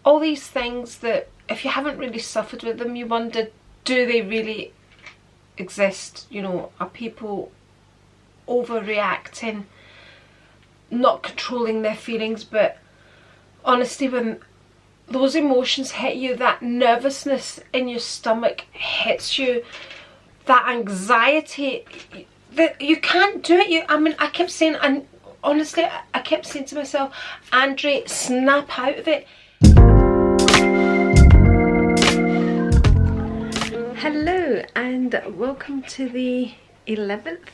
all these things that if you haven't really suffered with them, you wonder, do they really exist? You know, are people overreacting, not controlling their feelings? But honestly, when those emotions hit you, that nervousness in your stomach hits you, that anxiety, that you can't do it. I mean, I kept saying, and honestly, I kept saying to myself, Andre, snap out of it. Hello and welcome to the 11th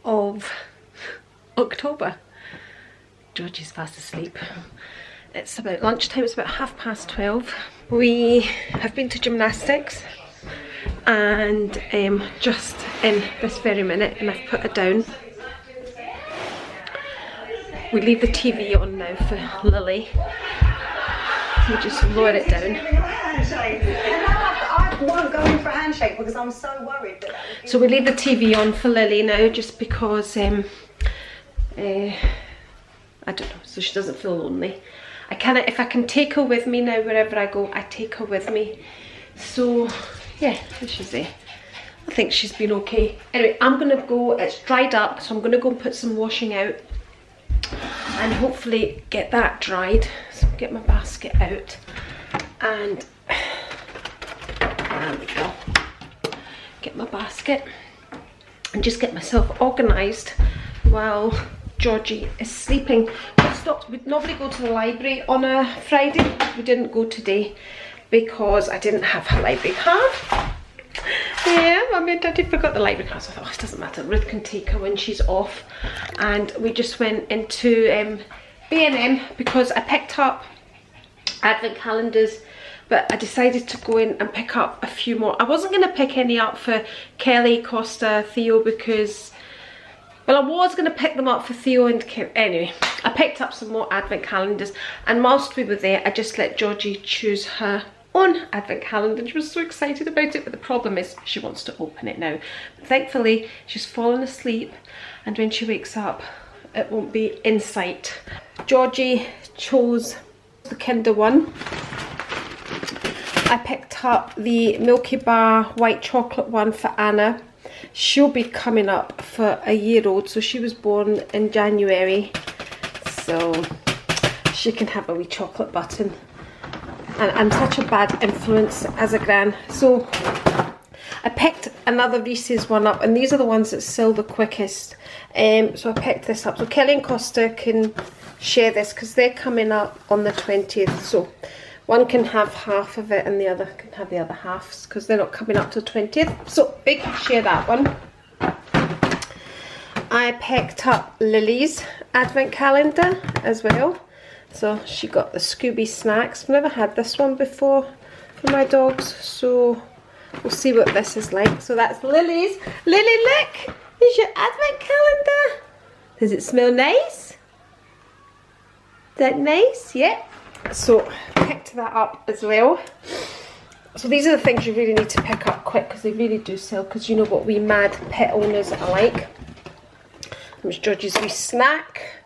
of October. Georgie's fast asleep. It's about lunchtime, it's about 12:30. We have been to gymnastics and just in this very minute, and I've put it down. We leave the TV on now for Lily. We just lower it down. I won't go in for a handshake because I'm so worried that so we leave the TV on for Lily now, just because I don't know, so she doesn't feel lonely. I kind of, if I can take her with me now wherever I go, I take her with me. So yeah, this she's there. I think she's been okay. Anyway, I'm gonna go. It's dried up, so I'm gonna go and put some washing out and hopefully get that dried. So get my basket out and there we go. Get my basket and just get myself organised while Georgie is sleeping. We'd normally go to the library on a Friday. We didn't go today because I didn't have her library card. Yeah, Mummy and Daddy forgot the library card, so I thought, oh, it doesn't matter, Ruth can take her when she's off. And we just went into B&M because I picked up advent calendars, but I decided to go in and pick up a few more. I wasn't going to pick any up for Kelly, Costa, Theo, because, well, I was going to pick them up for Theo and Kim. Anyway, I picked up some more advent calendars, and whilst we were there, I just let Georgie choose her own advent calendar, and she was so excited about it. But the problem is she wants to open it now. But thankfully, she's fallen asleep, and when she wakes up, it won't be in sight. Georgie chose the Kinder one. I picked up the Milky Bar white chocolate one for Anna. She'll be coming up for a year old, so she was born in January, so she can have a wee chocolate button. And I'm such a bad influence as a gran, so I picked another Reese's one up, and these are the ones that sell the quickest. So I picked this up, so Kelly and Costa can share this because they're coming up on the 20th, so one can have half of it and the other can have the other half because they're not coming up till 20th. So they can share that one. I picked up Lily's advent calendar as well. So she got the Scooby snacks. I've never had this one before for my dogs, so we'll see what this is like. So that's Lily's. Lily, look! There's your advent calendar. Does it smell nice? Is that nice? Yeah. So picked that up as well. So these are the things you really need to pick up quick because they really do sell, because you know what we mad pet owners are like. There's Georgie's wee snack.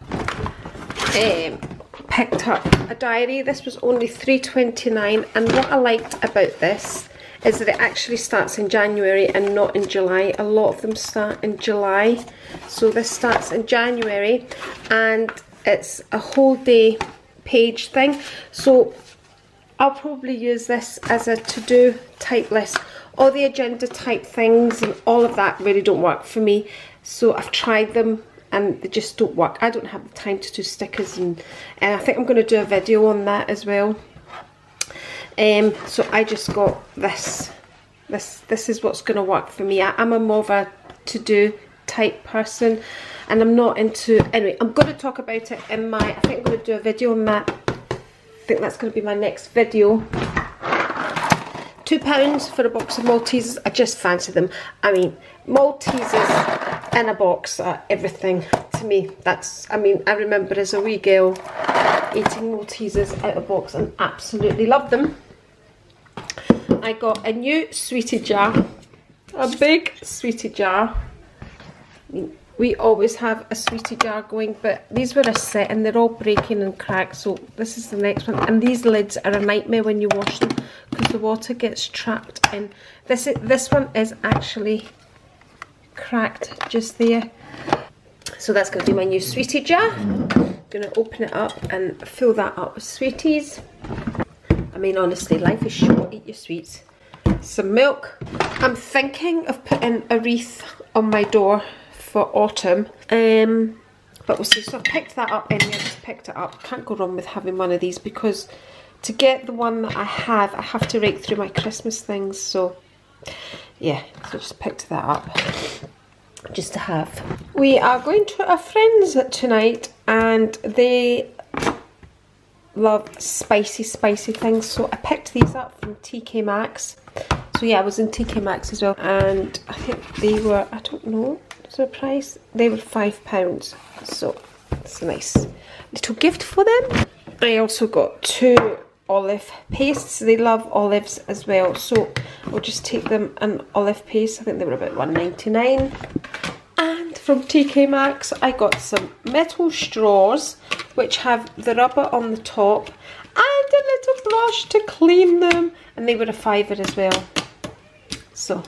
Picked up a diary. This was only $3.29, and what I liked about this is that it actually starts in January and not in July. A lot of them start in July, so this starts in January, and it's a whole day page thing. So I'll probably use this as a to-do type list. All the agenda type things and all of that really don't work for me, so I've tried them and they just don't work. I don't have the time to do stickers, and I think I'm going to do a video on that as well. So I just got this. This is what's going to work for me. I'm a more of a to-do type person, and I'm not into, anyway, I'm going to talk about it in my, I think I'm going to do a video on that. I think that's going to be my next video. £2 for a box of Maltesers. I just fancy them. I mean, Maltesers in a box are everything to me. That's, I mean, I remember as a wee girl eating Maltesers out of a box and absolutely loved them. I got a new sweetie jar, a big sweetie jar. I mean, we always have a sweetie jar going, but these were a set and they're all breaking and cracked, so this is the next one. And these lids are a nightmare when you wash them because the water gets trapped in. This one is actually cracked just there. So that's going to be my new sweetie jar. I'm going to open it up and fill that up with sweeties. I mean, honestly, life is short. Eat your sweets. Some milk. I'm thinking of putting a wreath on my door for autumn, but we'll see. So I picked that up anyway. I just picked it up. Can't go wrong with having one of these, because to get the one that I have to rake through my Christmas things. So yeah, so I just picked that up just to have. We are going to a friend's tonight, and they love spicy things, so I picked these up from TK Maxx. So yeah, I was in TK Maxx as well, and I think they were, I don't know, is there a price? They were £5, so it's a nice little gift for them. I also got 2 olive pastes. They love olives as well, so I'll just take them an olive paste. I think they were about £1.99. And from TK Maxx I got some metal straws which have the rubber on the top and a little brush to clean them, and they were a £5 as well. So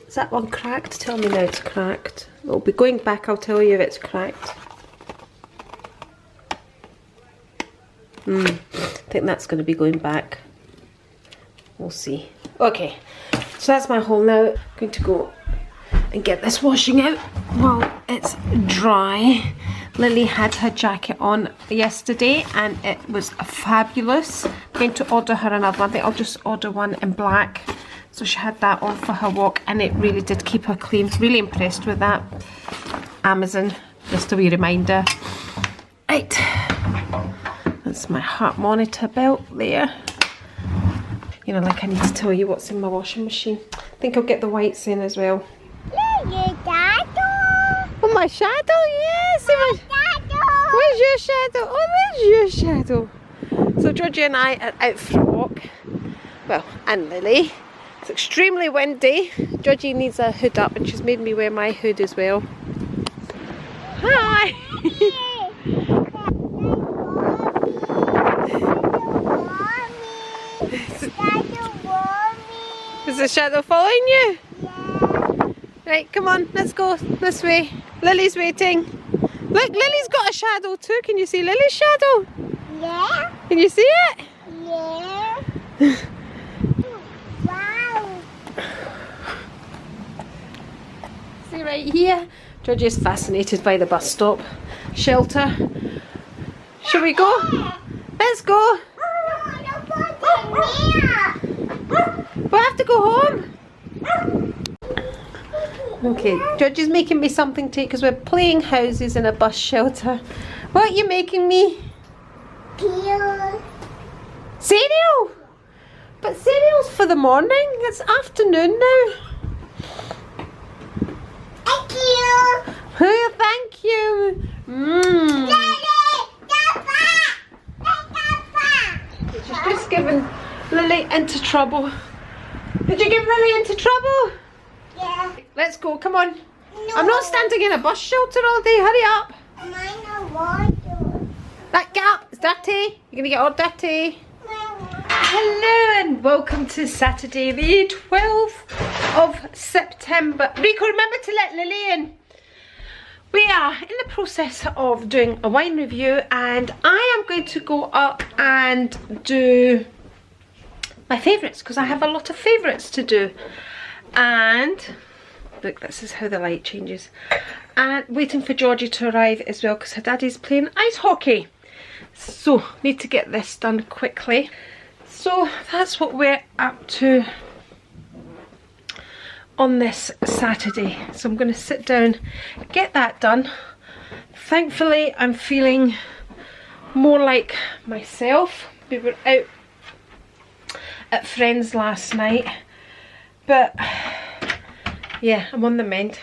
is that one cracked? Tell me now it's cracked. It'll be going back, I'll tell you if it's cracked. I think that's going to be going back. We'll see. Okay, so that's my haul now. I'm going to go and get this washing out while it's dry. Lily had her jacket on yesterday and it was fabulous. I'm going to order her another one. I think I'll just order one in black. So she had that on for her walk and it really did keep her clean. Really impressed with that. Amazon, just a wee reminder. Right, that's my heart monitor belt there. You know, like I need to tell you what's in my washing machine. I think I'll get the whites in as well. Oh, my shadow, yes! My shadow. Where's your shadow? Oh, there's your shadow. So Georgie and I are out for a walk. Well, and Lily. It's extremely windy. Georgie needs a hood up and she's made me wear my hood as well. Hi! Is the shadow following you? Right, come on, let's go this way. Lily's waiting. Look, Lily's got a shadow too. Can you see Lily's shadow? Yeah. Can you see it? Yeah. Wow. See right here? Georgie is fascinated by the bus stop shelter. Shall we go? Let's go. We have to go home. Okay, Georgie's making me something to eat because we're playing houses in a bus shelter. What are you making me? Cereal? But cereal's for the morning. It's afternoon now. Thank you. Oh, thank you. She's just given Lily into trouble. Did you give Lily into trouble? Yeah. Let's go, come on. No. I'm not standing in a bus shelter all day, hurry up. Mine don't want to. That get up, it's dirty. You're gonna get all dirty. Hello and welcome to Saturday the 12th of September. Rico, remember to let Lily in. We are in the process of doing a wine review and I am going to go up and do my favourites because I have a lot of favourites to do. And look, this is how the light changes. And waiting for Georgie to arrive as well because her daddy's playing ice hockey. So need to get this done quickly. So that's what we're up to on this Saturday. So I'm going to sit down, get that done. Thankfully I'm feeling more like myself. We were out at friends last night, but yeah, I'm on the mend.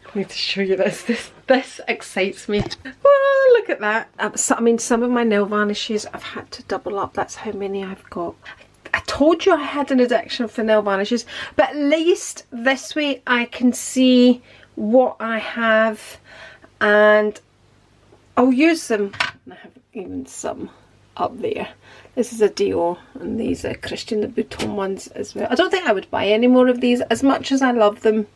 I need to show you this. This excites me. Oh, look at that. I mean, some of my nail varnishes I've had to double up. That's how many I've got. I told you I had an addiction for nail varnishes, but at least this way I can see what I have, and I'll use them. I have even some up there. This is a Dior, and these are Christian Louboutin ones as well. I don't think I would buy any more of these, as much as I love them.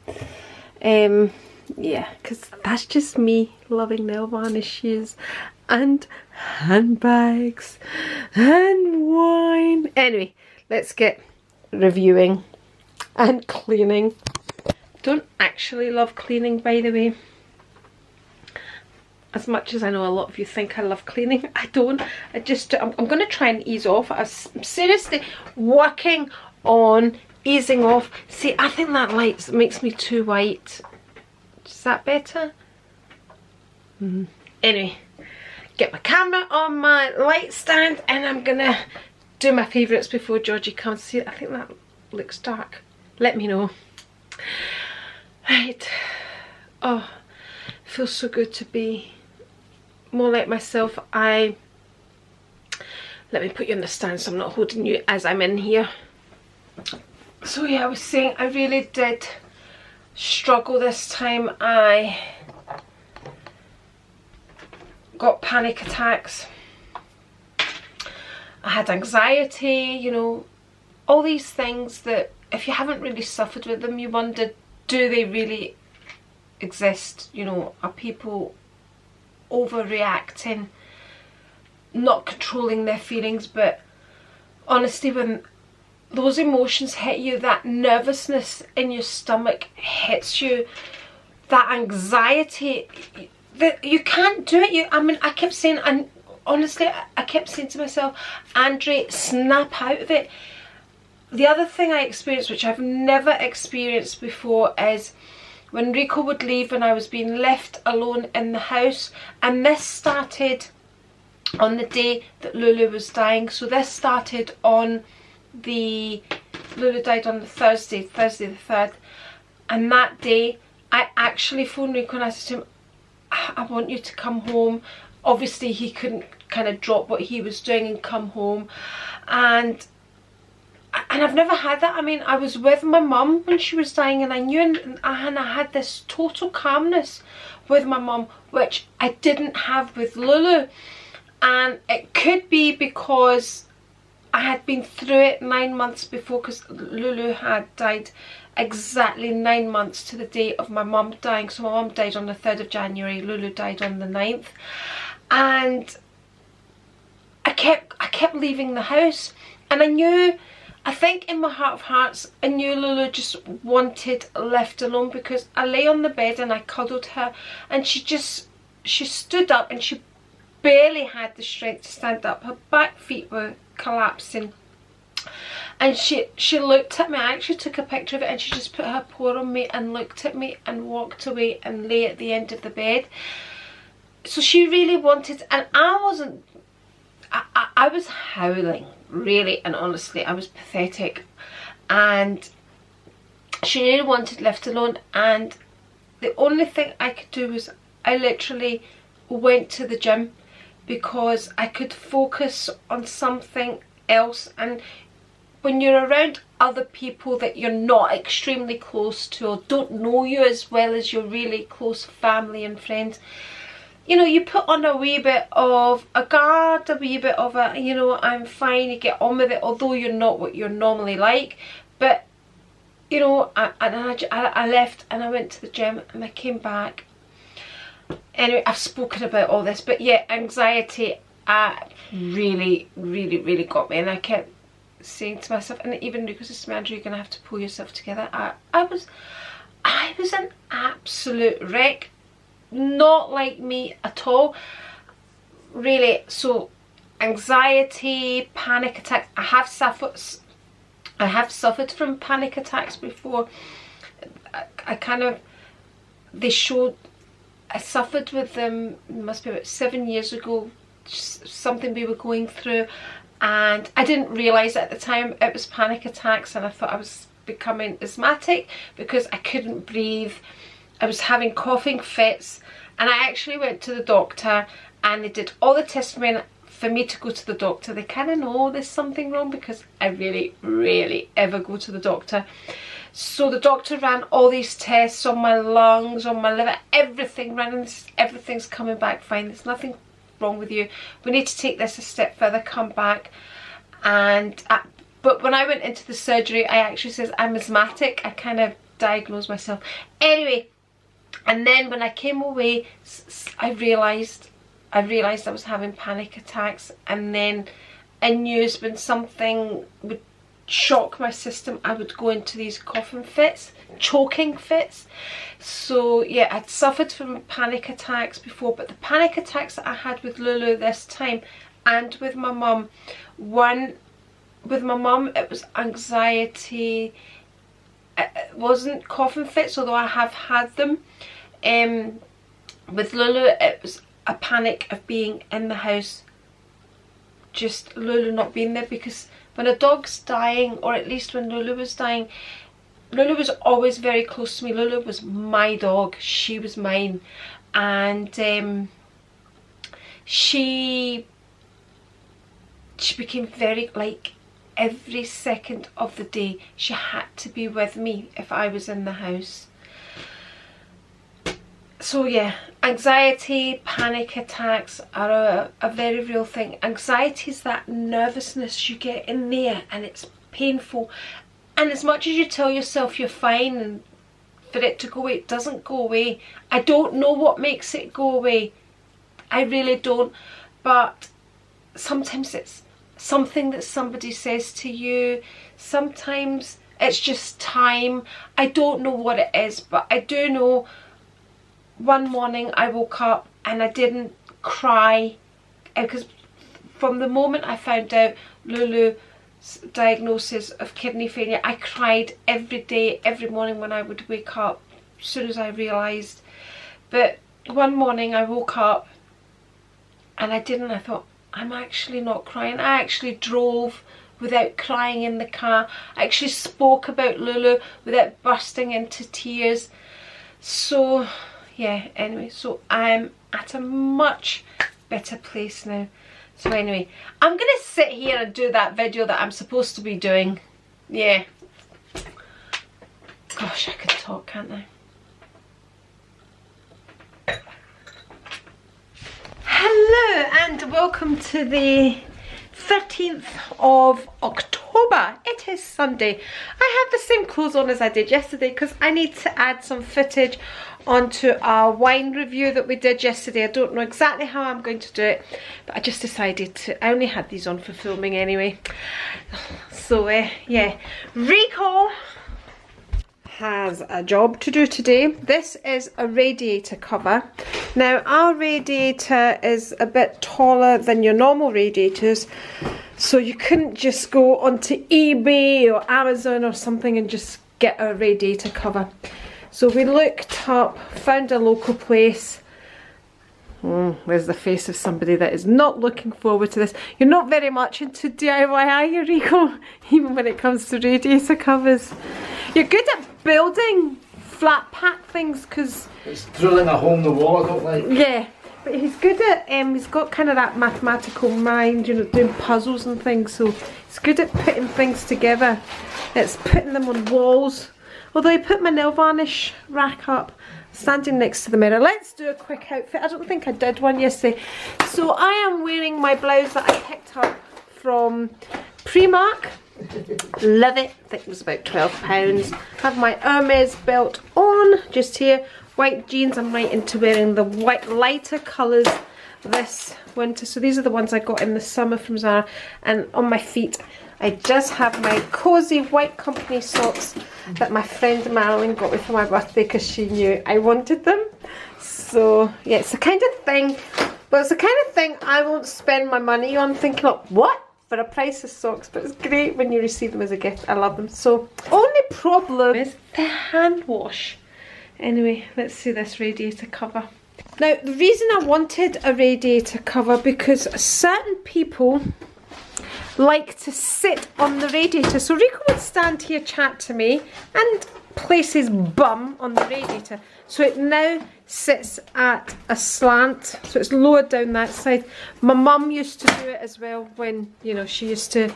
Yeah, because that's just me loving nail varnishes and handbags and wine. Anyway, let's get reviewing and cleaning. Don't actually love cleaning, by the way. As much as I know a lot of you think I love cleaning, I don't. I'm going to try and ease off. I'm seriously working on easing off. See, I think that light makes me too white. Is that better? Anyway, get my camera on my light stand, and I'm going to do my favourites before Georgie comes. See, I think that looks dark. Let me know. Right. Oh, feels so good to be more like myself. Let me put you on the stand so I'm not holding you as I'm in here. So yeah, I was saying I really did struggle this time. I got panic attacks. I had anxiety, you know, all these things that if you haven't really suffered with them, you wonder, do they really exist? You know, are people overreacting, not controlling their feelings? But honestly, when those emotions hit you, that nervousness in your stomach hits you, that anxiety, that you can't do it. I mean, I kept saying, and honestly, I kept saying to myself, Andre, snap out of it. The other thing I experienced, which I've never experienced before, is when Rico would leave and I was being left alone in the house. And this started on the day that Lulu was dying. So this started on Lulu died on the Thursday the 3rd. And that day, I actually phoned Rico and I said to him, I want you to come home. Obviously, he couldn't kind of drop what he was doing and come home. And I've never had that. I mean, I was with my mum when she was dying, and I knew, and I had this total calmness with my mum, which I didn't have with Lulu. And it could be because I had been through it 9 months before, because Lulu had died exactly 9 months to the day of my mum dying. So my mum died on the 3rd of January, Lulu died on the 9th. And I kept leaving the house, and I knew, I think in my heart of hearts, I knew Lulu just wanted left alone, because I lay on the bed and I cuddled her, and she stood up, and she barely had the strength to stand up. Her back feet were collapsing, and she looked at me. I actually took a picture of it, and she just put her paw on me and looked at me and walked away and lay at the end of the bed. So she really wanted, and I wasn't, I was howling, really and honestly. I was pathetic, and she really wanted left alone. And the only thing I could do was I literally went to the gym, because I could focus on something else. And when you're around other people that you're not extremely close to, or don't know you as well as your really close family and friends, you know, you put on a wee bit of a guard, a wee bit of a, you know, I'm fine, you get on with it, although you're not what you're normally like. But, you know, I left and I went to the gym, and I came back. Anyway, I've spoken about all this, but yeah, anxiety really got me. And I kept saying to myself, and even Rico says to me, Andrew, you're going to have to pull yourself together. I was an absolute wreck. Not like me at all, really. So anxiety, panic attacks. I have suffered from panic attacks before. They showed, I suffered with them, it must be about 7 years ago, something we were going through, and I didn't realise at the time it was panic attacks, and I thought I was becoming asthmatic because I couldn't breathe. I was having coughing fits, and I actually went to the doctor, and they did all the tests for me to go to the doctor. They kind of know there's something wrong, because I really rarely ever go to the doctor. So the doctor ran all these tests on my lungs, on my liver, everything ran, and everything's coming back fine. There's nothing wrong with you. We need to take this a step further, come back. And but when I went into the surgery, I actually says I'm asthmatic. I kind of diagnosed myself. Anyway, and then when I came away, I realised I was having panic attacks, and then I knew when something would shock my system, I would go into these coughing fits, choking fits. So yeah, I'd suffered from panic attacks before, but the panic attacks that I had with Lulu this time and with my mum, with my mum it was anxiety. It wasn't coughing fits, although I have had them. With Lulu it was a panic of being in the house, just Lulu not being there, because when a dog's dying, or at least when Lulu was dying, Lulu was always very close to me. Lulu was my dog, she was mine, and she became very, like, every second of the day she had to be with me if I was in the house. So yeah, anxiety, panic attacks are a very real thing. Anxiety is that nervousness you get in there, and it's painful, and as much as you tell yourself you're fine and for it to go away, it doesn't go away. I don't know what makes it go away, I really don't, but sometimes it's something that somebody says to you, sometimes it's just time. I don't know what it is, but I do know one morning I woke up and I didn't cry, because from the moment I found out Lulu's diagnosis of kidney failure, I cried every day, every morning when I would wake up, as soon as I realised. But one morning I woke up and I didn't. I thought, I'm actually not crying. I actually drove without crying in the car. I actually spoke about Lulu without bursting into tears. So yeah, anyway, so I'm at a much better place now. So anyway, I'm gonna sit here and do that video that I'm supposed to be doing. Yeah. Gosh, I could talk, can't I? Hello and welcome to the 13th of October. It is Sunday. I have the same clothes on as I did yesterday because I need to add some footage onto our wine review that we did yesterday. I don't know exactly how I'm going to do it, but I just decided to. I only had these on for filming anyway. So yeah, Rico has a job to do today. This is a radiator cover. Now our radiator is a bit taller than your normal radiators, so you couldn't just go onto eBay or Amazon or something and just get a radiator cover. So we looked up, found a local place. There's the face of somebody that is not looking forward to this. You're not very much into DIY, are you, Rico? Even when it comes to radiator covers. You're good at building flat pack things, because it's drilling a hole in the wall, I don't like. Yeah, but he's good at, he's got kind of that mathematical mind, you know, doing puzzles and things, so he's good at putting things together. It's putting them on walls. Although I put my nail varnish rack up, standing next to the mirror. Let's do a quick outfit. I don't think I did one yesterday. So I am wearing my blouse that I picked up from Primark. Love it. I think it was about £12. Have my Hermes belt on, just here. White jeans. I'm right into wearing the white lighter colours this winter. So these are the ones I got in the summer from Zara. And on my feet, I just have my cosy white company socks that my friend Marilyn got me for my birthday because she knew I wanted them. So yeah, it's the kind of thing, but it's the kind of thing I won't spend my money on thinking, oh, what? For a price of socks, but it's great when you receive them as a gift. I love them. So only problem is the hand wash. Anyway, let's see this radiator cover. Now the reason I wanted a radiator cover, because certain people like to sit on the radiator. So Rico would stand here, chat to me, and place his bum on the radiator. So it now sits at a slant, so it's lowered down that side. My mum used to do it as well when, you know, she used to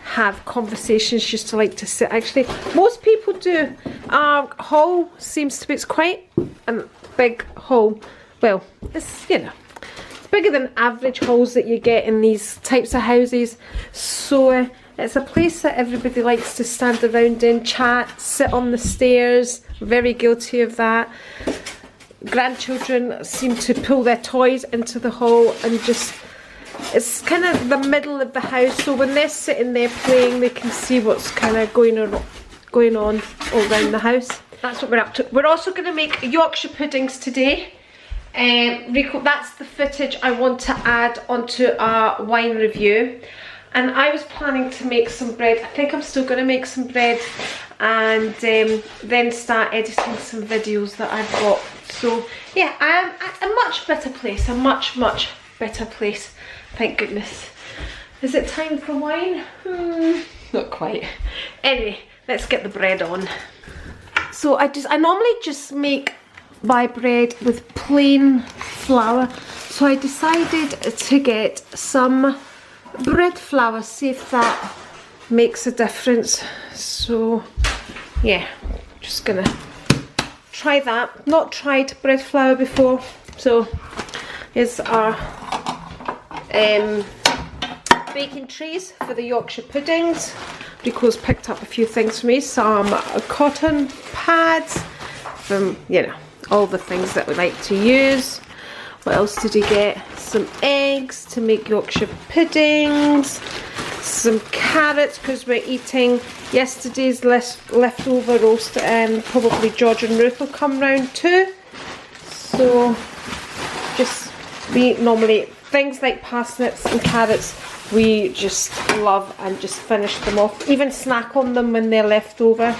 have conversations, just to like to sit. Actually, most people do. Our hall seems to be, it's quite a big hall. Well, it's, you know, it's bigger than average halls that you get in these types of houses. So it's a place that everybody likes to stand around in, chat, sit on the stairs. Very guilty of that. Grandchildren seem to pull their toys into the hall and just, it's kind of the middle of the house, so when they're sitting there playing, they can see what's kind of going on all around the house. That's what we're up to. We're also going to make Yorkshire puddings today. Rico, that's the footage I want to add onto our wine review. And I was planning to make some bread. I think I'm still going to make some bread and then start editing some videos that I've got. So yeah, I am at a much better place, a much better place. Thank goodness. Is it time for wine? Not quite. Anyway, let's get the bread on. So I normally just make my bread with plain flour. So I decided to get some bread flour, see if that makes a difference. So yeah, just gonna try that. Not tried bread flour before. So here's our baking trays for the Yorkshire puddings. Rico's picked up a few things for me, some cotton pads, from, you know, all the things that we like to use. What else did he get? Some eggs to make Yorkshire puddings, some carrots because we're eating yesterday's leftover roast, and probably George and Ruth will come round too. So just, we normally, things like parsnips and carrots, we just love and just finish them off. Even snack on them when they're left over.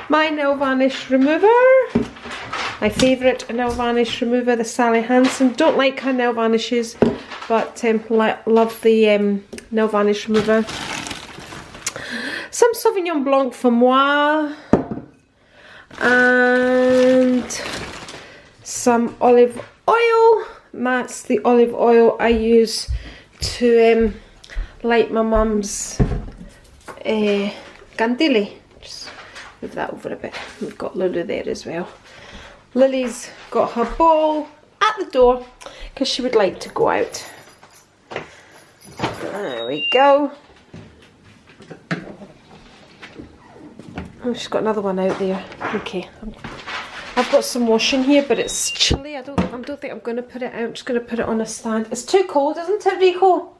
My nail varnish remover. My favourite nail varnish remover, the Sally Hansen. Don't like her nail varnishes, but love the nail varnish remover. Some Sauvignon Blanc for moi. And some olive oil. That's the olive oil I use to light my mum's candile. Just move that over a bit. We've got Lulu there as well. Lily's got her ball at the door because she would like to go out. There we go. Oh, she's got another one out there. Okay. I've got some washing here, but it's chilly. I don't think I'm going to put it out. I'm just going to put it on a stand. It's too cold, isn't it, Rico?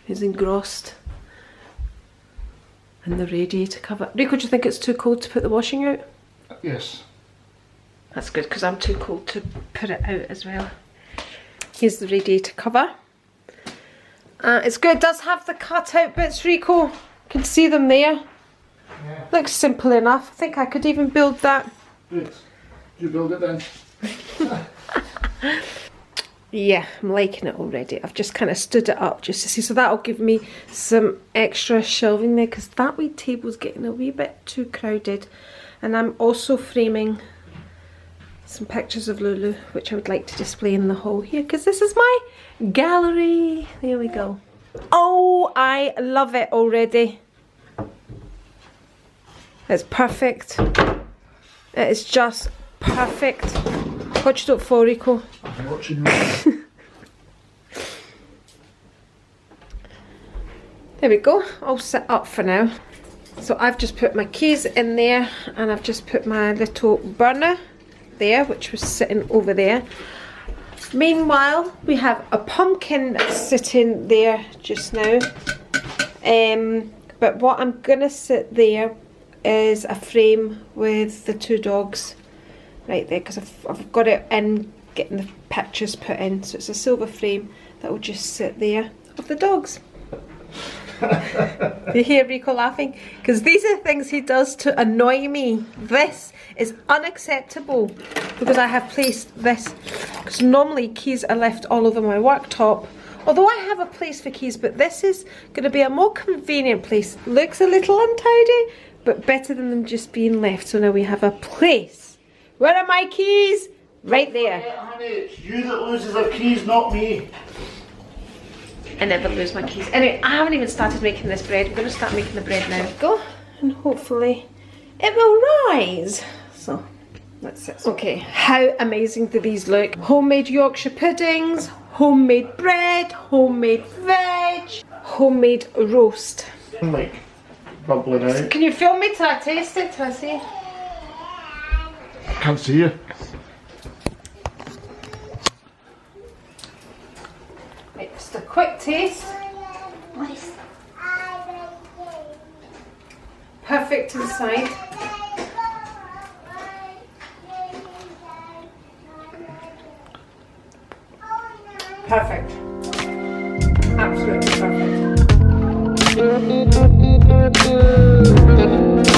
He's engrossed in the radiator cover. Rico, do you think it's too cold to put the washing out? Yes. That's good, because I'm too cold to put it out as well. Here's the radiator cover. It's good. It does have the cut out bits, Rico. You can see them there. Yeah. Looks simple enough. I think I could even build that. Good. Did you build it then? Yeah, I'm liking it already. I've just kind of stood it up just to see. So that'll give me some extra shelving there, because that wee table's getting a wee bit too crowded. And I'm also framing some pictures of Lulu, which I would like to display in the hall here, because this is my gallery. There we go. Oh, I love it already. It's perfect. It is just perfect. What you do it for, Rico? I'm watching you. There we go. All set up for now. So I've just put my keys in there, and I've just put my little burner there, which was sitting over there. Meanwhile, we have a pumpkin sitting there just now. But what I'm gonna sit there is a frame with the two dogs right there, because I've got it in, getting the pictures put in. So it's a silver frame that will just sit there of the dogs. You hear Rico laughing? Because these are things he does to annoy me. This is unacceptable, because I have placed this, because normally keys are left all over my worktop. Although I have a place for keys, but this is going to be a more convenient place. Looks a little untidy, but better than them just being left. So now we have a place. Where are my keys? Right there. Yeah, honey, it's you that loses our keys, not me. I never lose my keys. Anyway, I haven't even started making this bread. I'm going to start making the bread now. Go, and hopefully it will rise. So that's it. Okay, how amazing do these look? Homemade Yorkshire puddings, homemade bread, homemade veg, homemade roast. Like bubbling out. Can you film me till I taste it? Till I see? I can't see you. Right, just a quick taste. Perfect inside. Perfect. Absolutely perfect.